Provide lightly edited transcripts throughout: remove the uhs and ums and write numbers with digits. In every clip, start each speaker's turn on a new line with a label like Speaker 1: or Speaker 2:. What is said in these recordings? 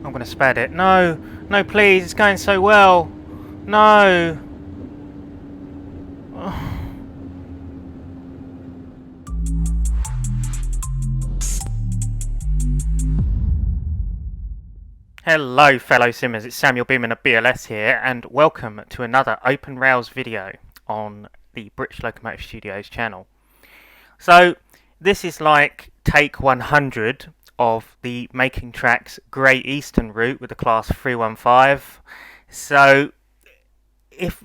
Speaker 1: I'm going to spad it. No! No, please, it's going so well! No! Hello fellow simmers, it's Samuel Beeman of BLS here, and welcome to another OpenRails video on the British Locomotive Studios channel. So, this is like take 100 of the Making Tracks Great Eastern route with the class 315. So,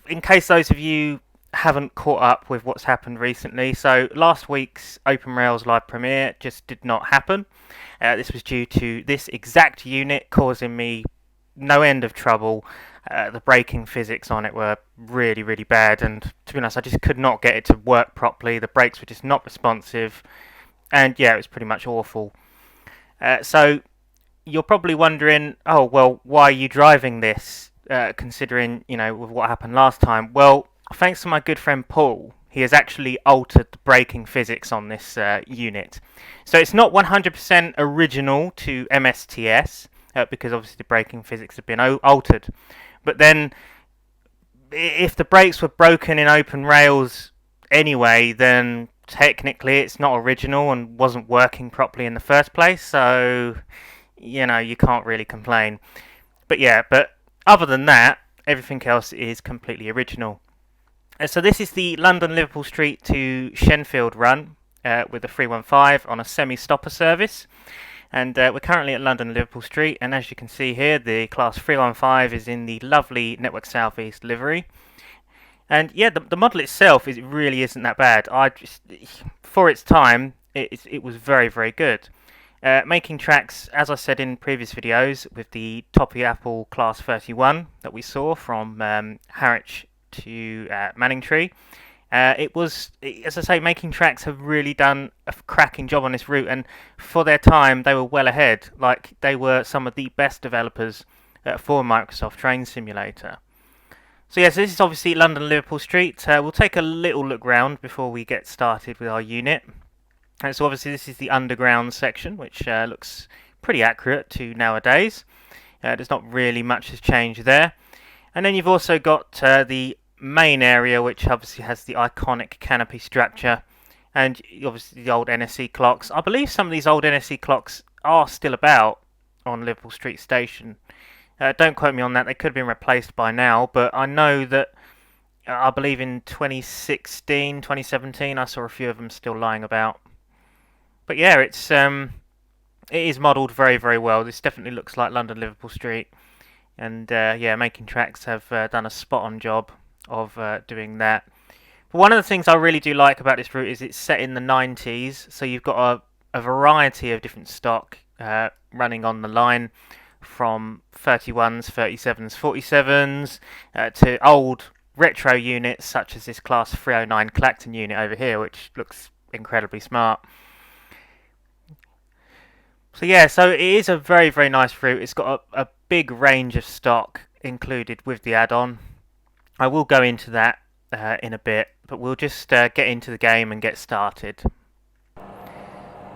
Speaker 1: in case those of you haven't caught up with what's happened recently, so last week's OpenRails live premiere just did not happen. This was due to this exact unit causing me no end of trouble. The braking physics on it were really bad, and to be honest I just could not get it to work properly. The brakes were just not responsive, and yeah, it was pretty much awful. So you're probably wondering, oh well, why are you driving this, considering, you know, with what happened last time? Well, thanks to my good friend Paul, he has actually altered the braking physics on this unit. So it's not 100% original to MSTS, because obviously the braking physics have been altered. But then, if the brakes were broken in OpenRails anyway, then technically it's not original and wasn't working properly in the first place, so, you know, you can't really complain. But yeah, but other than that, everything else is completely original. So this is the London-Liverpool Street to Shenfield run with the 315 on a semi-stopper service. And we're currently at London-Liverpool Street, and as you can see here, the class 315 is in the lovely Network South East livery. And yeah, the model itself really isn't that bad. For its time, it was very good. Making Tracks, as I said in previous videos, with the Toppy Apple class 31 that we saw from Harwich to Manningtree. It was, as I say, Making Tracks have really done a cracking job on this route, and for their time they were well ahead. Like, they were some of the best developers for Microsoft Train Simulator. So yes, this is obviously London-Liverpool Street. We'll take a little look round before we get started with our unit. So obviously this is the underground section, which looks pretty accurate to nowadays. There's not really much has changed there. And then you've also got the main area, which obviously has the iconic canopy structure, and obviously the old NSE clocks. I believe some of these old NSE clocks are still about on Liverpool Street Station. Don't quote me on that, they could have been replaced by now, but I know that I believe in 2016, 2017 I saw a few of them still lying about. But yeah, it is modelled very well. This definitely looks like London-Liverpool Street. And yeah, Making Tracks have done a spot-on job of doing that. But one of the things I really do like about this route is it's set in the 90s, so you've got a variety of different stock running on the line, from 31s, 37s, 47s, to old retro units such as this class 309 Clacton unit over here, which looks incredibly smart. So yeah, so it is a very nice route. It's got a big range of stock included with the add-on. I will go into that in a bit, but we'll just get into the game and get started.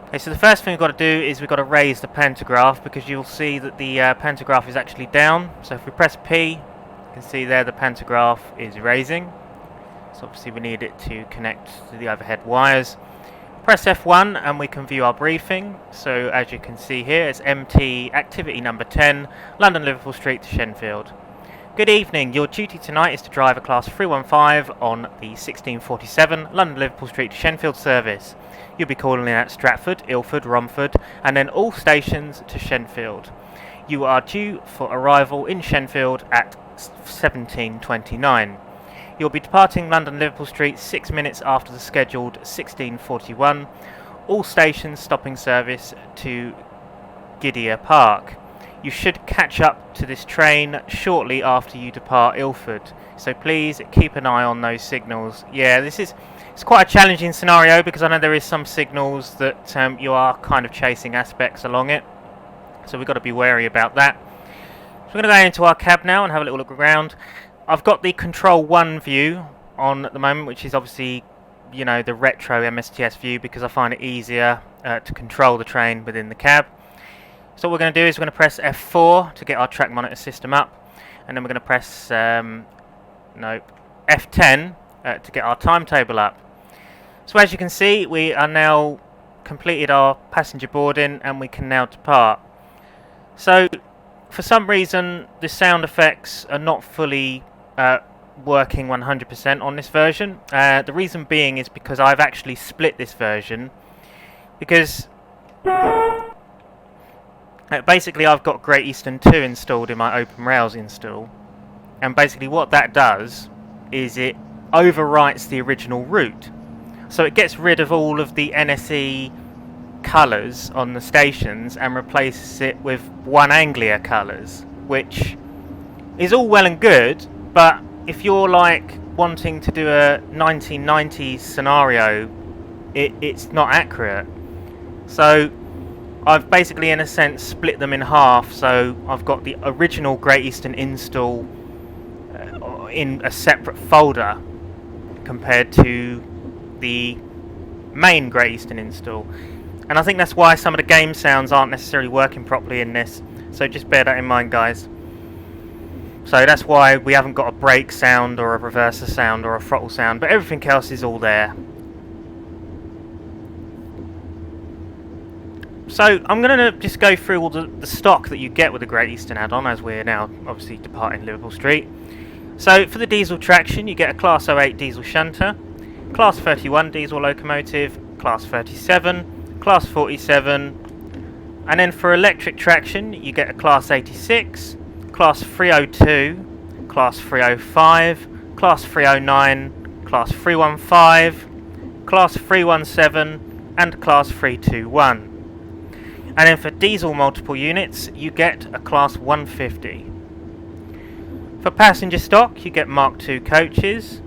Speaker 1: Okay, so the first thing we've got to do is we've got to raise the pantograph, because you'll see that the pantograph is actually down. So if we press P, you can see there the pantograph is raising. So obviously we need it to connect to the overhead wires. Press F1 and we can view our briefing. So as you can see here, it's MT activity number 10, London-Liverpool Street to Shenfield. Good evening, your duty tonight is to drive a class 315 on the 1647 London-Liverpool Street to Shenfield service. You'll be calling in at Stratford, Ilford, Romford, and then all stations to Shenfield. You are due for arrival in Shenfield at 17:29. You'll be departing London-Liverpool Street 6 minutes after the scheduled 16:41. All stations stopping service to Gidea Park. You should catch up to this train shortly after you depart Ilford, so please keep an eye on those signals. Yeah, it's quite a challenging scenario, because I know there is some signals that you are kind of chasing aspects along it, so we've got to be wary about that. So we're going to go into our cab now and have a little look around. I've got the Control 1 view on at the moment, which is obviously, you know, the retro MSTS view, because I find it easier to control the train within the cab. So what we're going to do is we're going to press F4 to get our track monitor system up, and then we're going to press F10 to get our timetable up. So as you can see, we are now completed our passenger boarding and we can now depart. So for some reason the sound effects are not fully working 100% on this version. The reason being is because I've actually split this version, because basically I've got Great Eastern 2 installed in my OpenRails install, and basically what that does is it overwrites the original route. So it gets rid of all of the NSE colours on the stations and replaces it with One Anglia colours, which is all well and good, but if you're like wanting to do a 1990s scenario, it's not accurate. So I've basically in a sense split them in half, so I've got the original Great Eastern install in a separate folder compared to the main Great Eastern install. And I think that's why some of the game sounds aren't necessarily working properly in this, so just bear that in mind, guys. So that's why we haven't got a brake sound or a reverser sound or a throttle sound, but everything else is all there. So I'm going to just go through all the stock that you get with the Great Eastern add-on, as we're now obviously departing Liverpool Street. So for the diesel traction, you get a Class 08 diesel shunter, Class 31 diesel locomotive, Class 37, Class 47, and then for electric traction you get a Class 86, Class 302, Class 305, Class 309, Class 315, Class 317, and Class 321. And then for diesel multiple units, you get a Class 150. For passenger stock, you get Mark II coaches,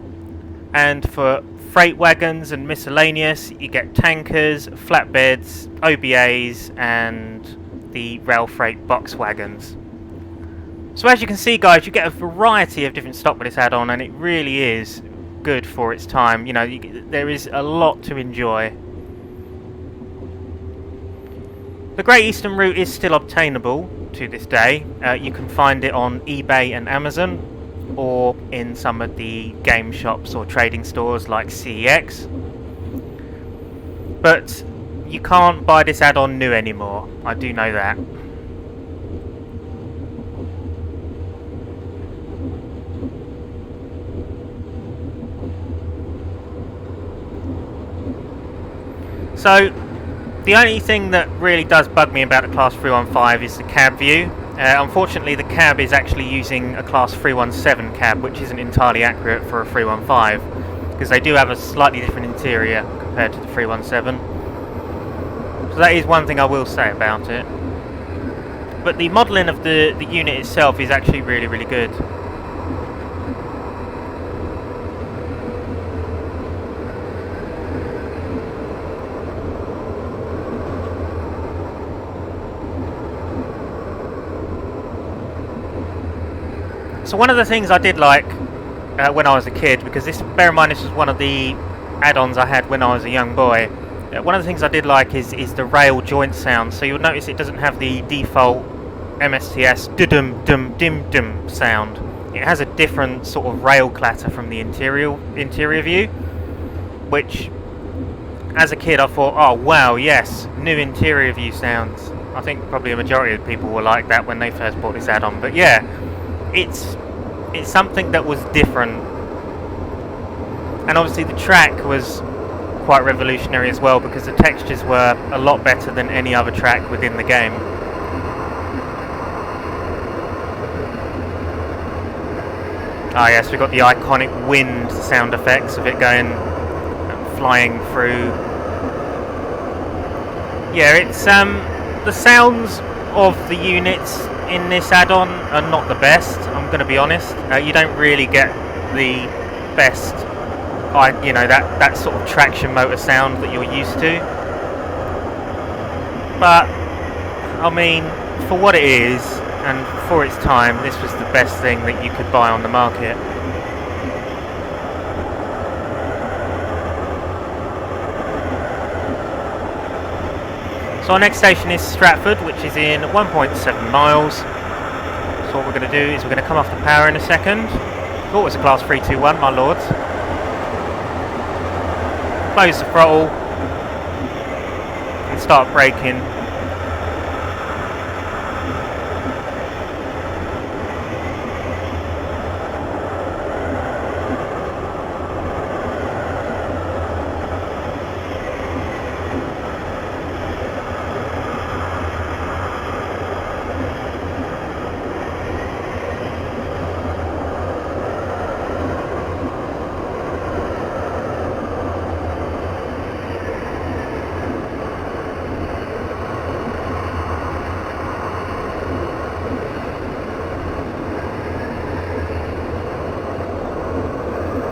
Speaker 1: and for freight wagons and miscellaneous, you get tankers, flatbeds, OBAs, and the rail freight box wagons. So as you can see, guys, you get a variety of different stock with this add-on, and it really is good for its time. You know, there is a lot to enjoy. The Great Eastern route is still obtainable to this day. You can find it on eBay and Amazon, or in some of the game shops or trading stores like CEX. But you can't buy this add-on new anymore, I do know that. So the only thing that really does bug me about the Class 315 is the cab view. Unfortunately, the cab is actually using a Class 317 cab, which isn't entirely accurate for a 315, because they do have a slightly different interior compared to the 317. So that is one thing I will say about it. But the modelling of the unit itself is actually really, really good. So one of the things I did like when I was a kid, because bear in mind this was one of the add-ons I had when I was a young boy, one of the things I did like is the rail joint sound. So you'll notice it doesn't have the default MSTS dum-dum-dim-dim sound. It has a different sort of rail clatter from the interior view, which as a kid I thought, oh wow, yes, new interior view sounds. I think probably a majority of people were like that when they first bought this add-on, but yeah, it's something that was different. And obviously the track was quite revolutionary as well, because the textures were a lot better than any other track within the game. Ah yes, we've got the iconic wind sound effects of it going, flying through. Yeah, it's the sounds of the units in this add-on are not the best, I'm going to be honest. You don't really get the best, that sort of traction motor sound that you're used to. But I mean, for what it is and for its time, this was the best thing that you could buy on the market. So So our next station is Stratford, which is in 1.7 miles. So what we're going to do is we're going to come off the power in a second. Oh, it's a class 321, my lords. Close the throttle and start braking.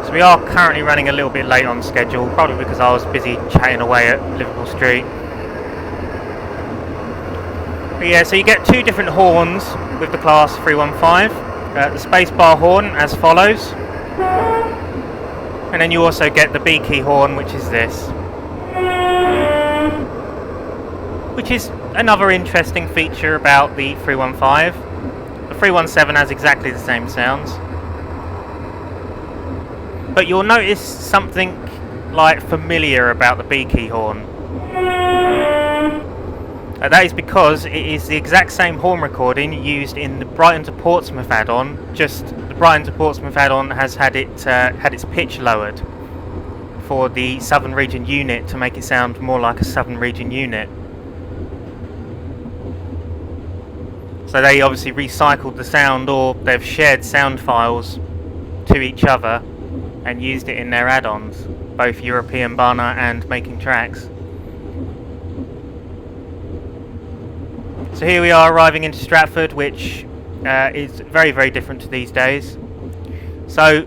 Speaker 1: So we are currently running a little bit late on schedule, probably because I was busy chatting away at Liverpool Street. But yeah, so you get two different horns with the class 315. The spacebar horn as follows. And then you also get the B key horn, which is this. Which is another interesting feature about the 315. The 317 has exactly the same sounds. But you'll notice something like familiar about the B key horn. That is because it is the exact same horn recording used in the Brighton to Portsmouth add-on. Just the Brighton to Portsmouth add-on has had its pitch lowered for the Southern Region unit to make it sound more like a Southern Region unit. So they obviously recycled the sound, or they've shared sound files to each other and used it in their add-ons, both European Barna and Making Tracks. So here we are arriving into Stratford, which is very, very different to these days. So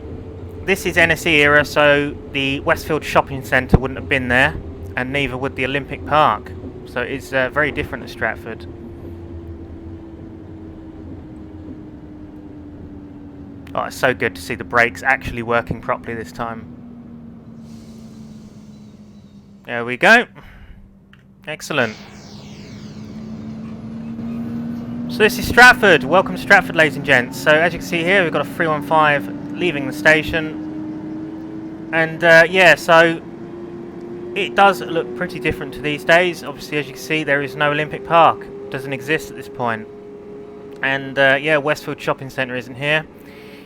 Speaker 1: this is NSE era, so the Westfield shopping centre wouldn't have been there, and neither would the Olympic Park. So it's very different to Stratford. Oh, it's so good to see the brakes actually working properly this time. There we go. Excellent. So this is Stratford. Welcome to Stratford, ladies and gents. So as you can see here, we've got a 315 leaving the station. And yeah, so it does look pretty different to these days. Obviously, as you can see, there is no Olympic Park. It doesn't exist at this point. And yeah, Westfield Shopping Centre isn't here.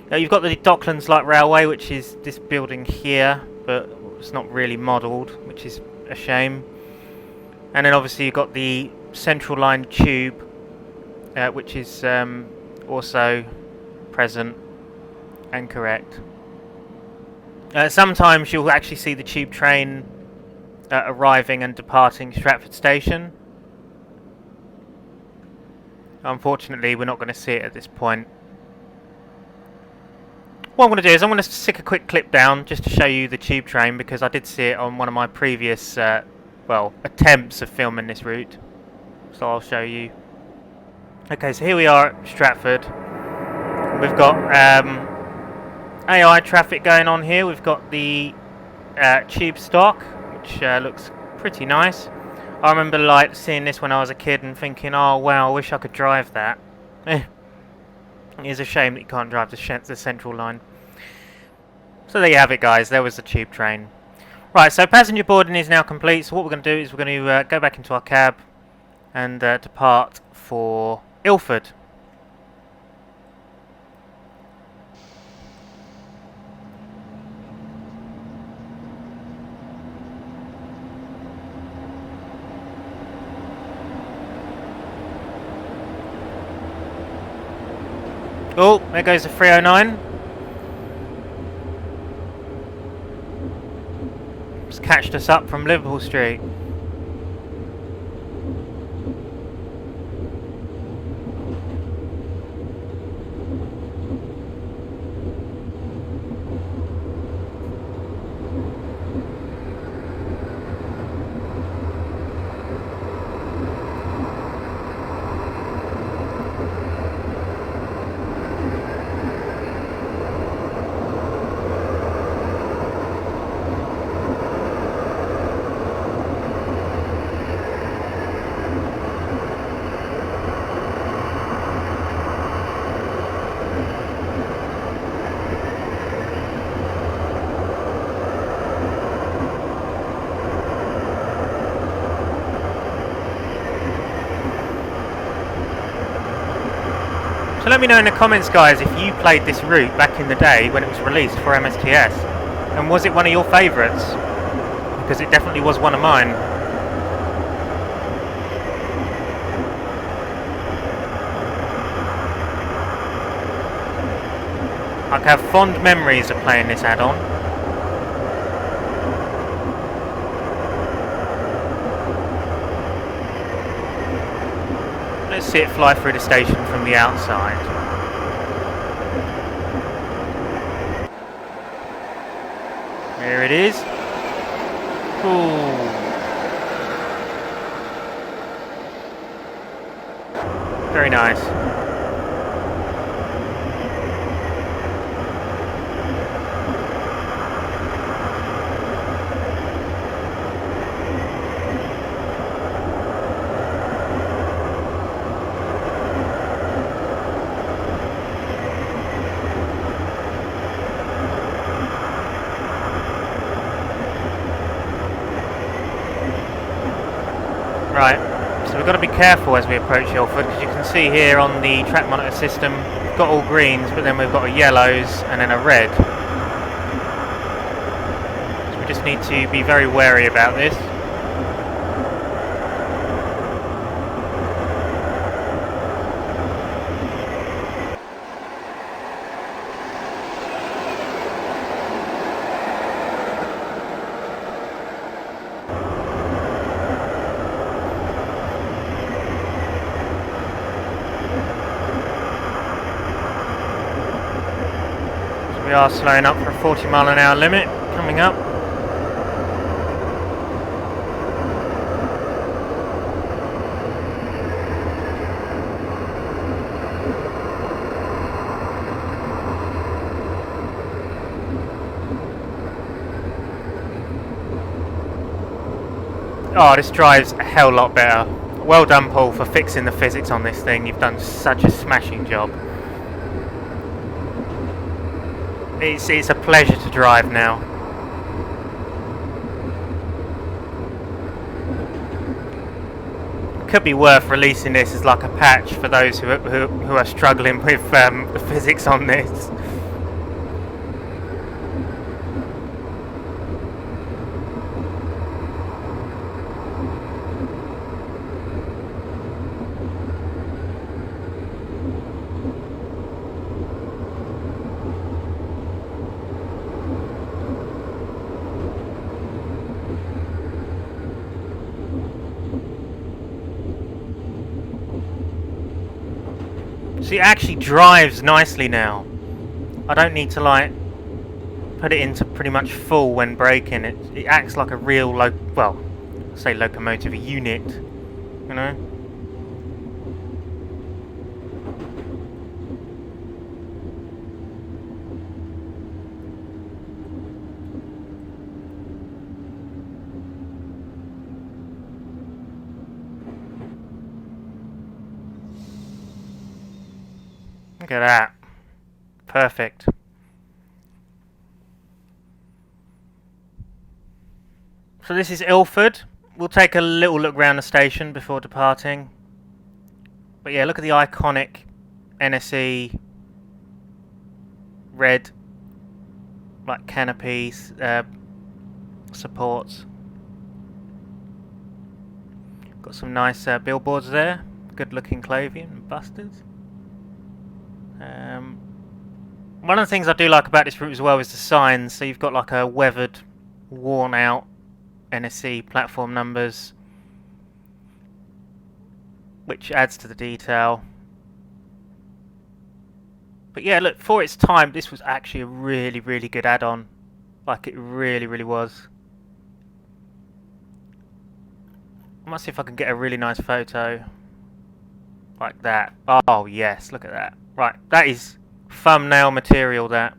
Speaker 1: You've got the Docklands Light Railway, which is this building here, but it's not really modelled, which is a shame. And then obviously you've got the Central Line Tube, which is also present and correct. Sometimes you'll actually see the tube train arriving and departing Stratford Station. Unfortunately, we're not going to see it at this point. What I'm going to do is I'm going to stick a quick clip down just to show you the tube train, because I did see it on one of my previous, well, attempts of filming this route. So I'll show you. Okay, so here we are at Stratford. We've got AI traffic going on here. We've got the tube stock, which looks pretty nice. I remember like seeing this when I was a kid and thinking, oh wow, I wish I could drive that. It is a shame that you can't drive the Central Line. So there you have it, guys. There was the tube train. Right, so passenger boarding is now complete. So what we're going to do is we're going to go back into our cab and depart for Ilford. Oh, there goes the 309. It's catched us up from Liverpool Street. So let me know in the comments, guys, if you played this route back in the day when it was released for MSTS, and was it one of your favourites? Because it definitely was one of mine. I have fond memories of playing this add-on. Let's see it fly through the station from the outside. There it is. Ooh. Very nice. Right, so we've got to be careful as we approach Ilford, because you can see here on the track monitor system we've got all greens, but then we've got a yellows and then a red. So we just need to be very wary about this. We are slowing up for a 40-mile-an-hour limit coming up. Oh, this drives a hell lot better. Well done, Paul, for fixing the physics on this thing. You've done such a smashing job. It's a pleasure to drive now. Could be worth releasing this as like a patch for those who are struggling with the physics on this. See, it actually drives nicely now. I don't need to like put it into pretty much full when braking. It acts like a real locomotive unit, you know. Look at that. Perfect. So this is Ilford. We'll take a little look around the station before departing. But yeah, look at the iconic NSE red like canopies, supports. Got some nice billboards there. Good looking clothing and busters. One of the things I do like about this route as well is the signs. So you've got like a weathered, worn out NSE platform numbers, which adds to the detail. But yeah, look, for its time, this was actually a really, really good add-on. Like, it really, really was. I might see if I can get a really nice photo. Like that. Oh, yes, look at that. Right, that is thumbnail material, that.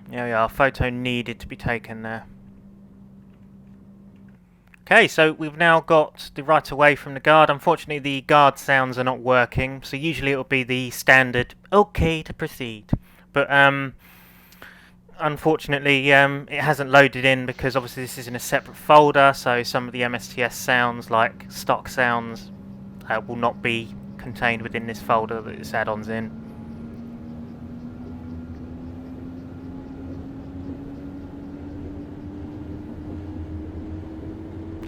Speaker 1: There we are, photo needed to be taken there. Okay, so we've now got the right of way from the guard. Unfortunately, the guard sounds are not working, so usually it will be the standard "okay to proceed," but unfortunately, it hasn't loaded in because obviously this is in a separate folder. So some of the MSTS sounds, like stock sounds, will not be contained within this folder that this add-on's in.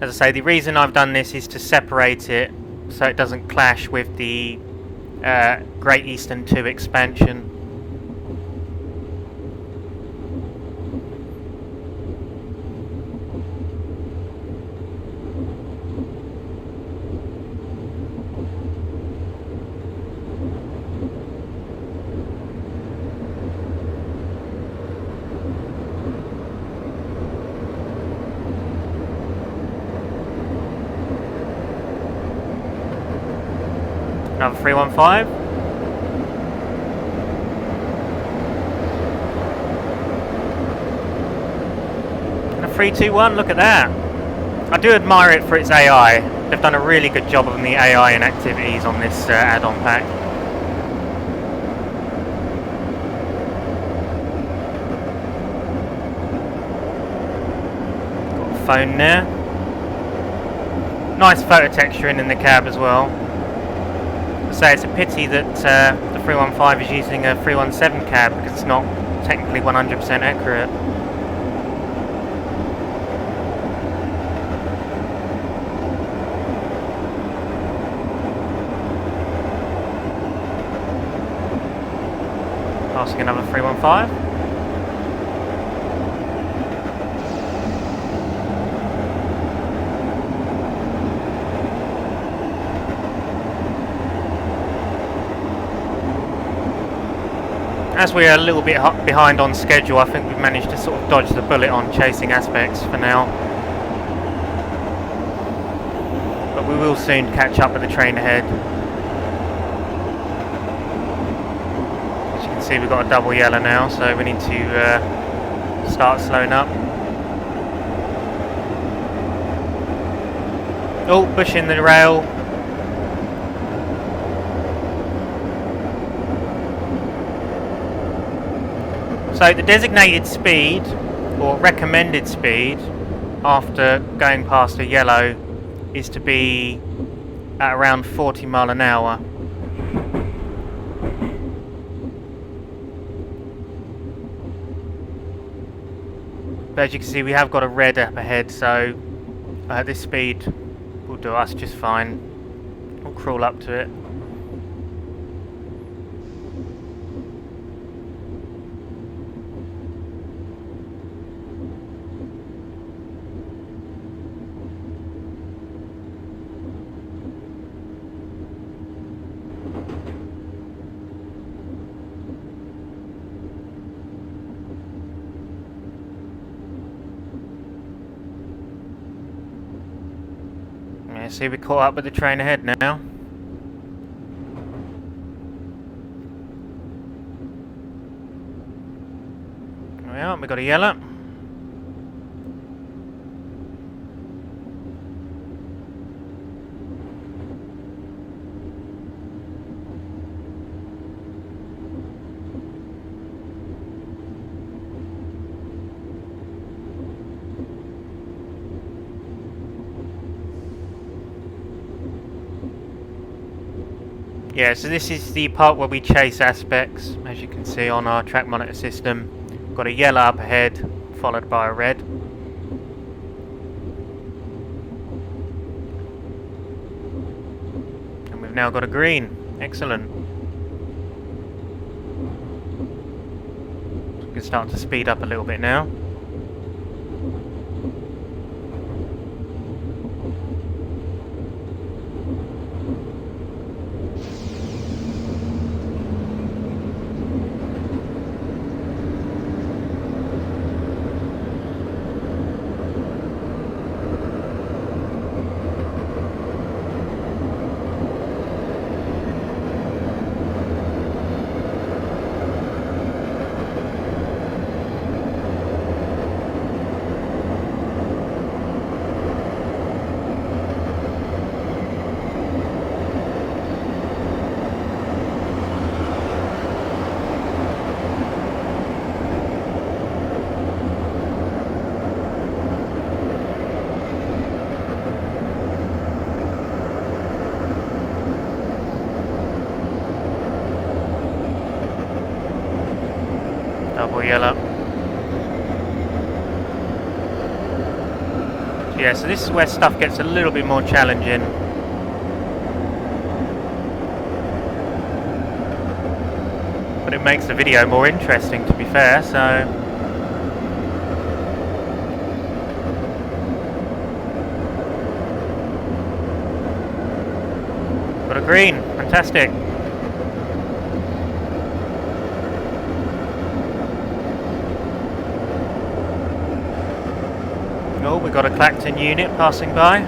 Speaker 1: As I say, the reason I've done this is to separate it so it doesn't clash with the Great Eastern 2 expansion. Another 315. And a 321, look at that. I do admire it for its AI. They've done a really good job on the AI and activities on this add-on pack. Got a phone there. Nice photo texturing in the cab as well. So it's a pity that the 315 is using a 317 cab because it's not technically 100% accurate. Passing another 315. As we are a little bit behind on schedule, I think we've managed to sort of dodge the bullet on chasing aspects for now. But we will soon catch up with the train ahead. As you can see, we've got a double yellow now, so we need to start slowing up. Oh, bush in the rail. So the designated speed, or recommended speed, after going past a yellow is to be at around 40 miles an hour. But as you can see, we have got a red up ahead, so this speed will do us just fine. We'll crawl up to it. See, we caught up with the train ahead now. There we are, we got a yellow. Yeah, so this is the part where we chase aspects, as you can see on our track monitor system. Got a yellow up ahead, followed by a red. And we've now got a green. Excellent. So we can start to speed up a little bit now. purple, yellow. So yeah, so this is where stuff gets a little bit more challenging. But it makes the video more interesting, to be fair, so... Got a green, fantastic. Oh, we got a Clacton unit passing by.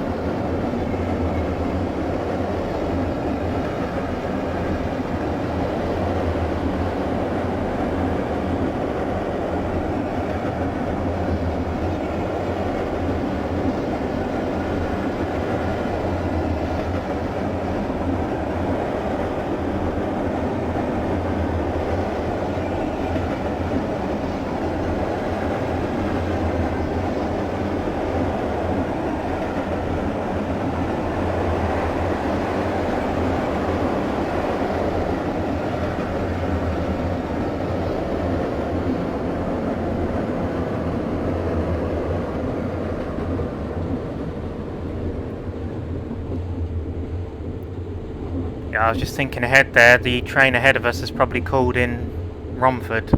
Speaker 1: Yeah, I was just thinking ahead there, the train ahead of us has probably called in Romford.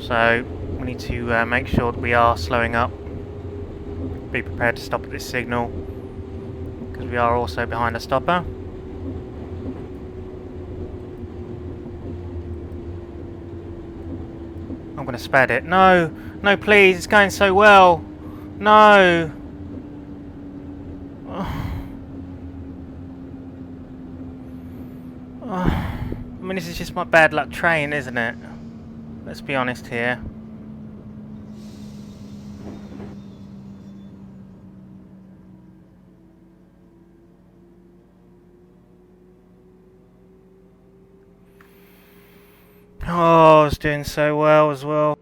Speaker 1: So we need to make sure that we are slowing up. Be prepared to stop at this signal, because we are also behind a stopper. I'm going to spad it. No! No, please! It's going so well! No! I mean, this is just my bad luck train, isn't it? Let's be honest here. Oh, I was doing so well as well.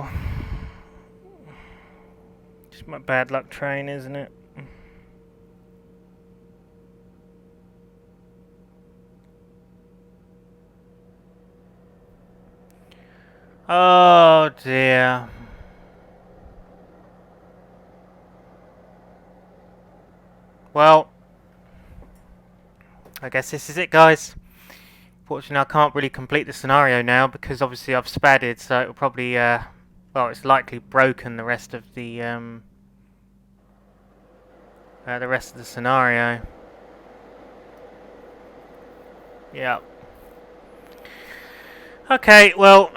Speaker 1: Just my bad luck train, isn't it? Oh dear. Well, I guess this is it, guys. Fortunately, I can't really complete the scenario now because obviously I've spadded, so it'll probably, well, it's likely broken the rest of the scenario. Yeah. Okay, well,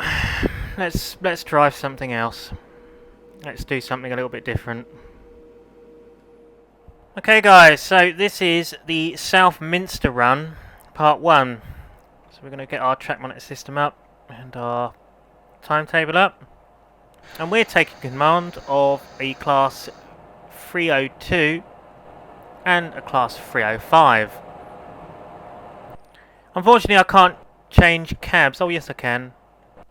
Speaker 1: let's drive something else. Let's do something a little bit different. Okay, guys, so this is the Southminster run, part 1. So we're going to get our track monitor system up and our timetable up. And we're taking command of a class 302 and a class 305. Unfortunately, I can't change cabs. Oh, yes, I can.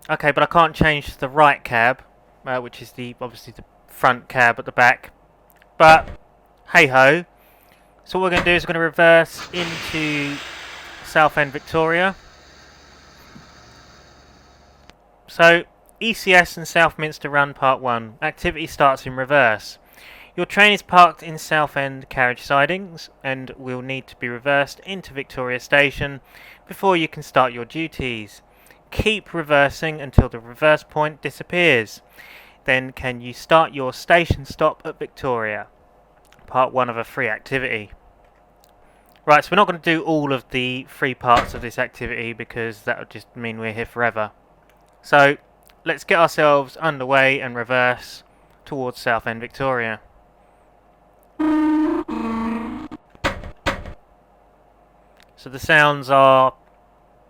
Speaker 1: Okay, but I can't change the right cab, which is obviously the front cab at the back. But hey ho. So what we're going to do is we're going to reverse into Southend, Victoria. So ECS and Southminster run part 1. Activity starts in reverse. Your train is parked in Southend carriage sidings and will need to be reversed into Victoria Station before you can start your duties. Keep reversing until the reverse point disappears. Then can you start your station stop at Victoria? Part 1 of a free activity. Right, so we're not going to do all of the free parts of this activity because that would just mean we're here forever. So let's get ourselves underway and reverse towards Southend, Victoria. So the sounds are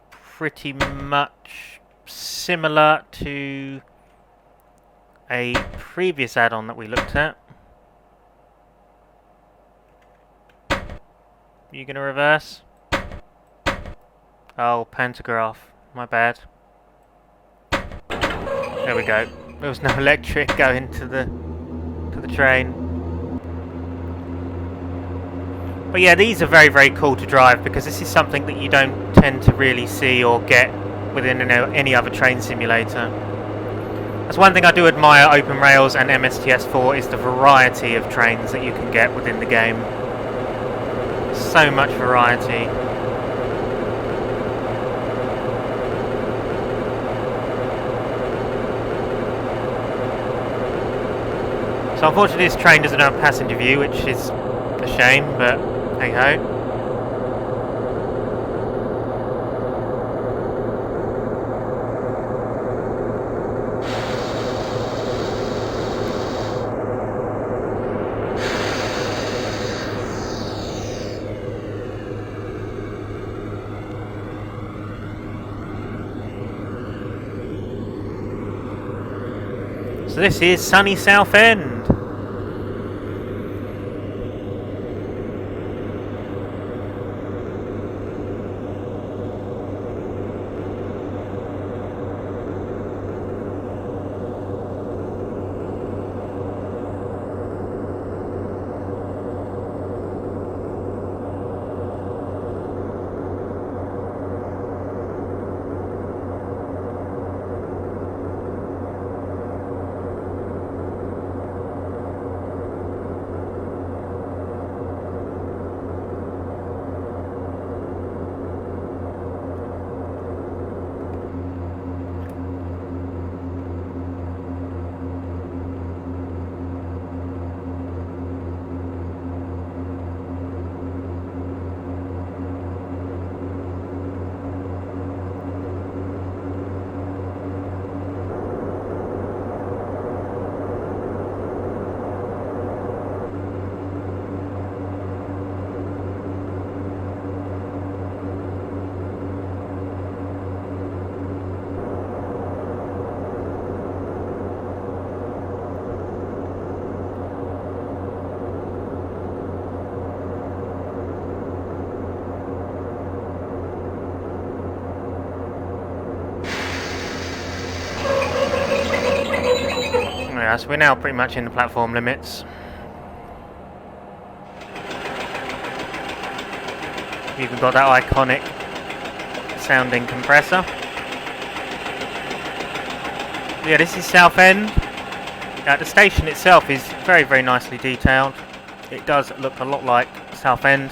Speaker 1: pretty much similar to a previous add-on that we looked at. You gonna reverse? Oh, pantograph. My bad. There we go. There was no electric going to the train. But yeah, these are very, very cool to drive because this is something that you don't tend to really see or get within any other train simulator. That's one thing I do admire OpenRails and MSTS for, is the variety of trains that you can get within the game. So much variety. So unfortunately this train doesn't have passenger view, which is a shame, but hey ho. So this is sunny Southend. Yeah, so we're now pretty much in the platform limits. We've even got that iconic sounding compressor. Yeah, this is Southend. The station itself is very, very nicely detailed. It does look a lot like Southend.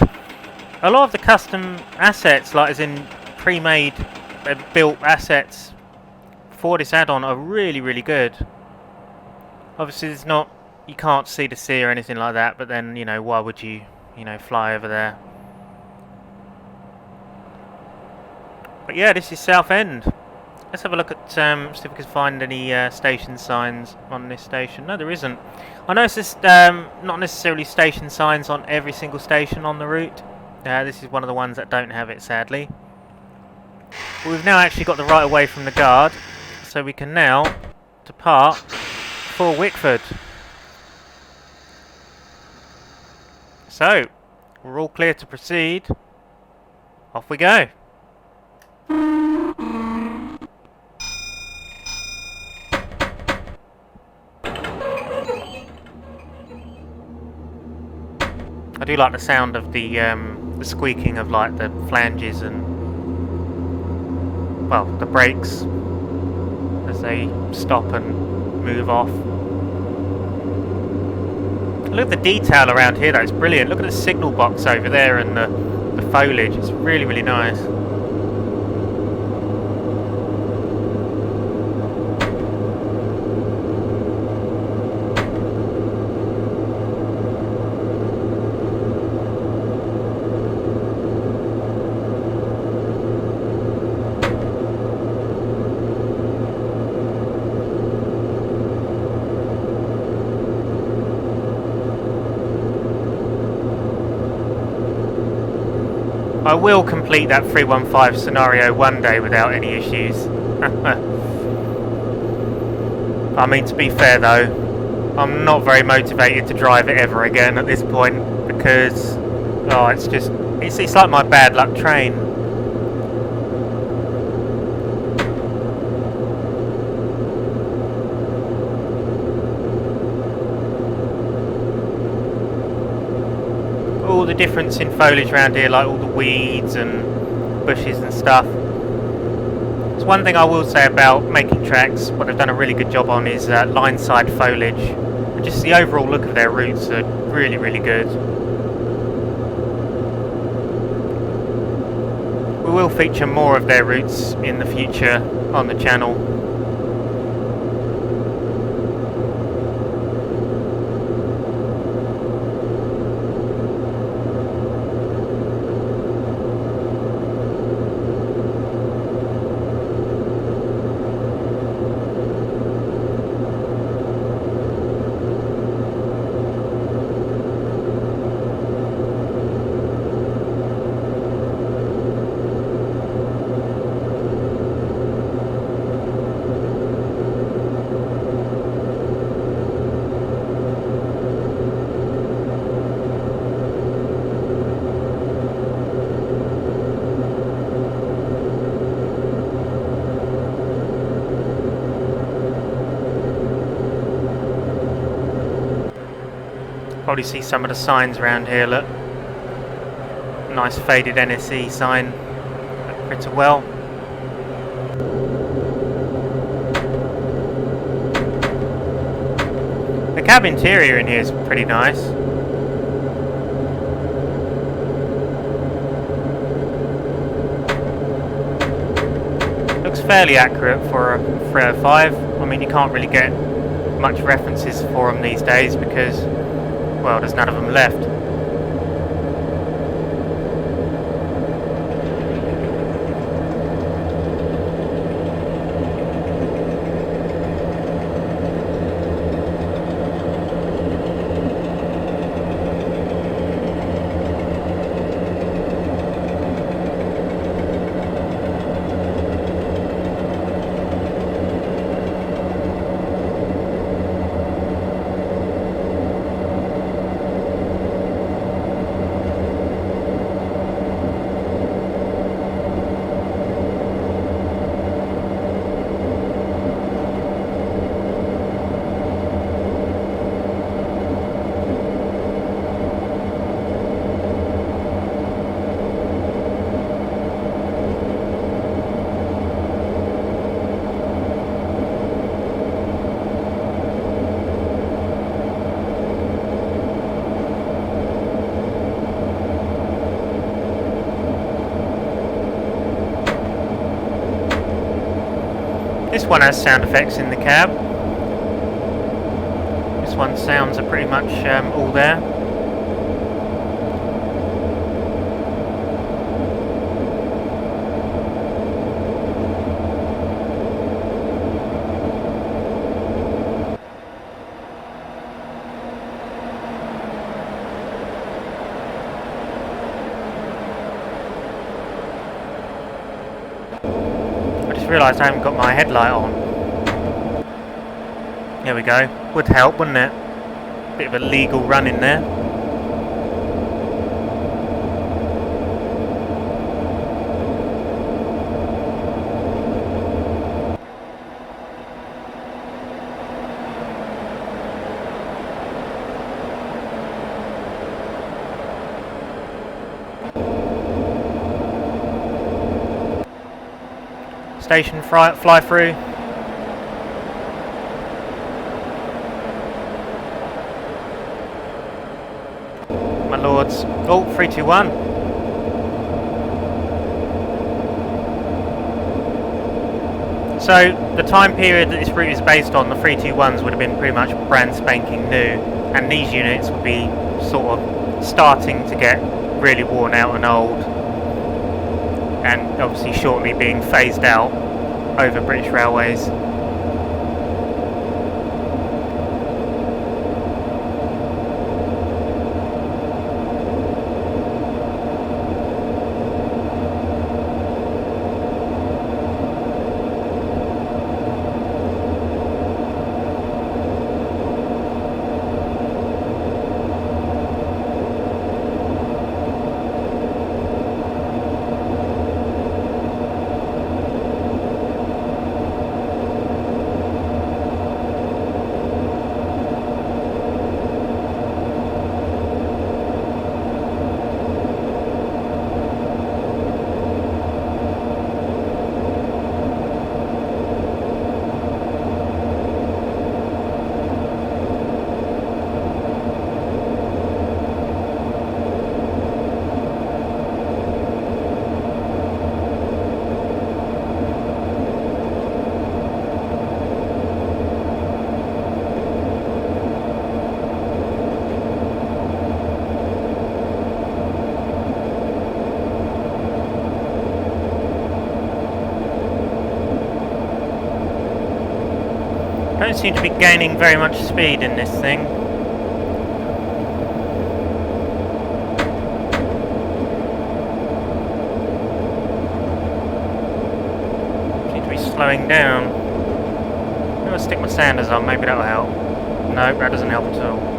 Speaker 1: A lot of the custom assets, like as in pre-made, built assets for this add-on, are really, really good. Obviously, it's not, you can't see the sea or anything like that, but then, you know, why would you, fly over there? But yeah, this is Southend. Let's have a look at, see if we can find any station signs on this station. No, there isn't. I noticed not necessarily station signs on every single station on the route. This is one of the ones that don't have it, sadly. But we've now actually got the right of way from the guard, so we can now depart for Wickford. So, we're all clear to proceed. Off we go. I do like the sound of the squeaking of like the flanges and, well, the brakes as they stop and move off. Look at the detail around here though, it's brilliant. Look at the signal box over there and the foliage, it's really, really nice. I will complete that 315 scenario one day without any issues. I mean, to be fair though, I'm not very motivated to drive it ever again at this point because, oh, it's like my bad luck train. All the difference in foliage around here, like all the weeds and bushes and stuff. So one thing I will say about making tracks, what they've done a really good job on is line side foliage. And just the overall look of their routes are really, really good. We will feature more of their routes in the future on the channel. Probably see some of the signs around here, look. Nice faded NSE sign, look pretty well. The cab interior in here is pretty nice. Looks fairly accurate for a 305. I mean, you can't really get much references for them these days because, well, there's none of them left. This one has sound effects in the cab. This one's sounds are pretty much all there. Realised I haven't got my headlight on. There we go. Would help, wouldn't it? Bit of a legal run in there. Station fly through. My lords. Oh, 321. So the time period that this route is based on, the 321s would have been pretty much brand spanking new, and these units would be sort of starting to get really worn out and old, and obviously shortly being phased out over British Railways. Don't seem to be gaining very much speed in this thing. Seem to be slowing down. I'm going to stick my sanders on, maybe that'll help. No, that doesn't help at all.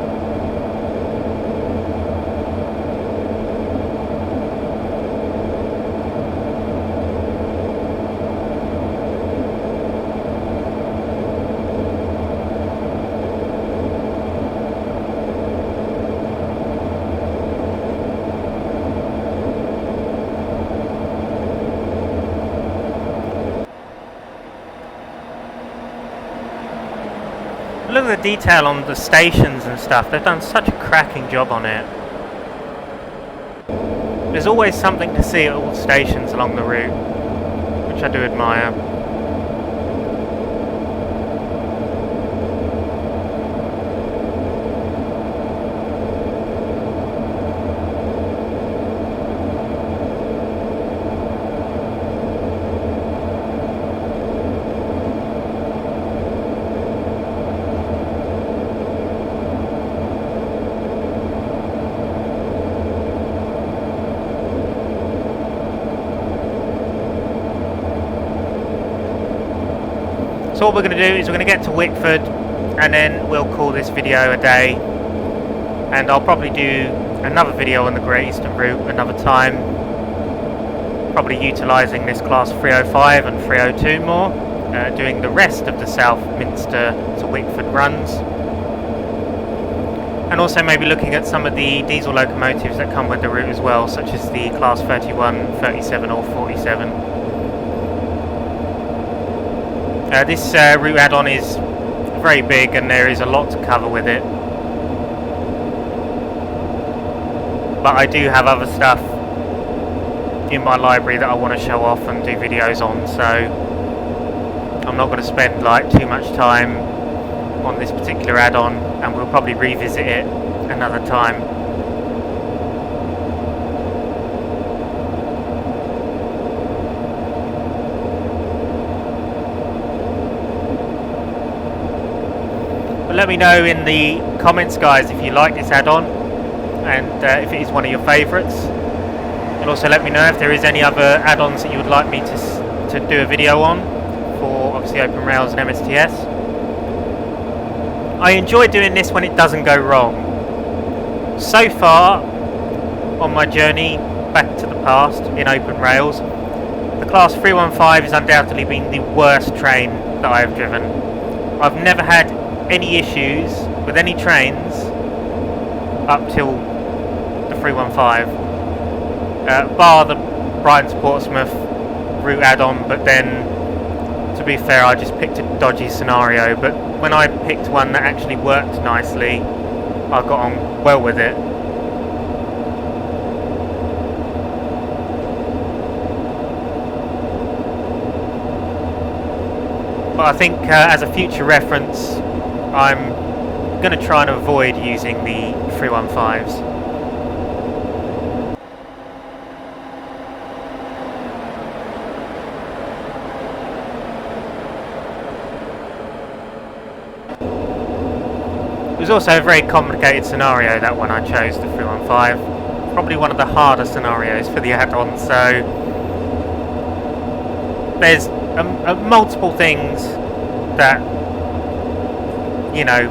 Speaker 1: Look at the detail on the stations and stuff. They've done such a cracking job on it. There's always something to see at all stations along the route, which I do admire. So what we're going to do is we're going to get to Wickford and then we'll call this video a day, and I'll probably do another video on the Great Eastern Route another time, probably utilising this class 305 and 302 more, doing the rest of the Southminster to Wickford runs, and also maybe looking at some of the diesel locomotives that come with the route as well, such as the class 31, 37 or 47. This route add-on is very big and there is a lot to cover with it, but I do have other stuff in my library that I want to show off and do videos on, so I'm not going to spend like too much time on this particular add-on, and we'll probably revisit it another time. Let me know in the comments, guys, if you like this add-on and if it is one of your favourites. And also let me know if there is any other add-ons that you would like me to do a video on for obviously OpenRails and MSTS. I enjoy doing this when it doesn't go wrong. So far on my journey back to the past in OpenRails, the class 315 has undoubtedly been the worst train that I have driven. I've never had any issues with any trains up till the 315, bar the Brighton to Portsmouth route add-on, but then to be fair I just picked a dodgy scenario, but when I picked one that actually worked nicely I got on well with it. But I think as a future reference I'm going to try and avoid using the 315s. It was also a very complicated scenario, that one I chose, the 315. Probably one of the harder scenarios for the add-on, so there's multiple things that, you know,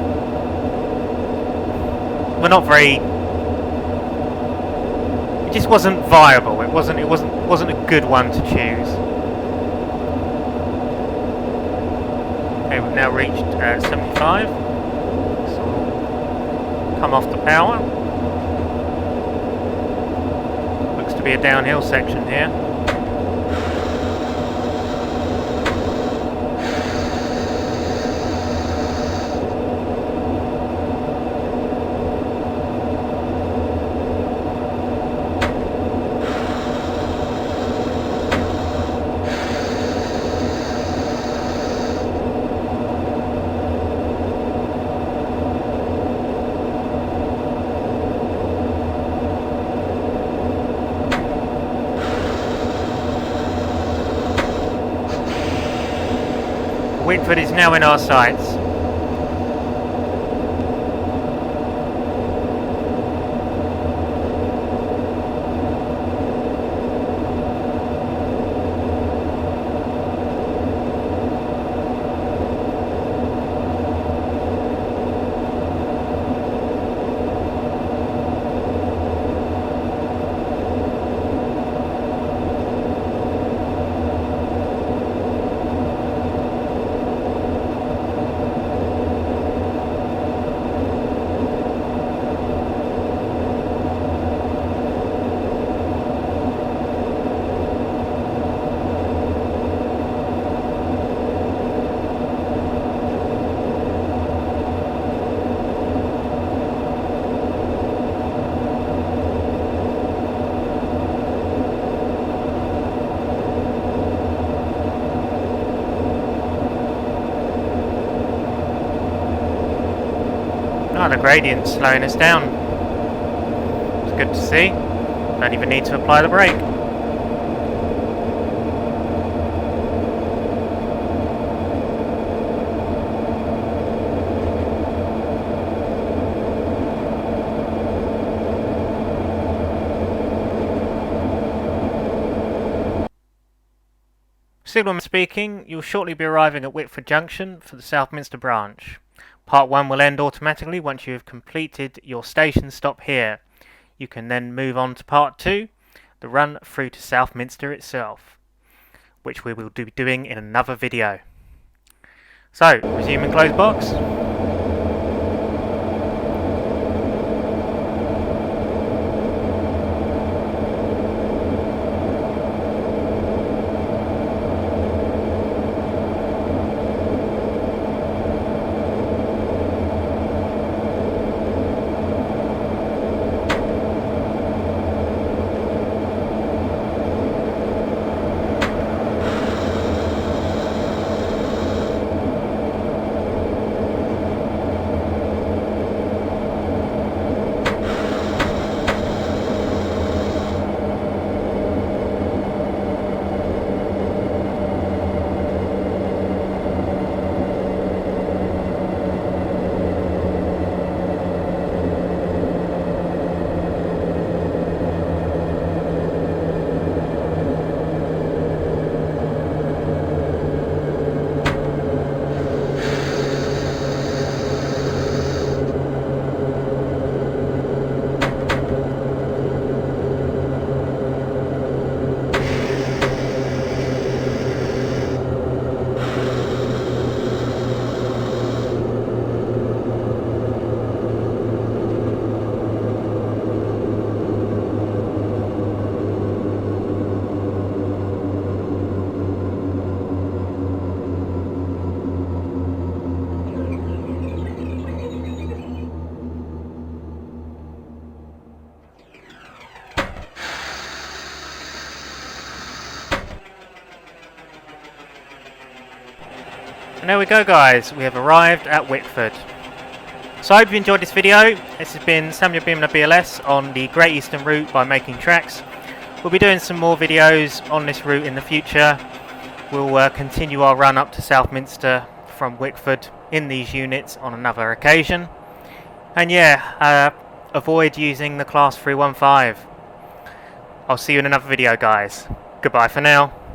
Speaker 1: we're not very. It just wasn't viable. It wasn't a good one to choose. Okay, we've now reached 75. So we'll come off the power. Looks to be a downhill section here. Wickford is now in our sights. Ah, the gradient's slowing us down. It's good to see. Don't even need to apply the brake. Signalman speaking, you'll shortly be arriving at Wickford Junction for the Southminster branch. Part 1 will end automatically once you have completed your station stop here. You can then move on to Part 2, the run through to Southminster itself, which we will be doing in another video. So, resuming closed box. And there we go guys, we have arrived at Wickford. So I hope you enjoyed this video. This has been Samuel Beamner BLS on the Great Eastern Route by Making Tracks. We'll be doing some more videos on this route in the future. We'll continue our run up to Southminster from Wickford in these units on another occasion. And yeah, avoid using the Class 315. I'll see you in another video guys. Goodbye for now.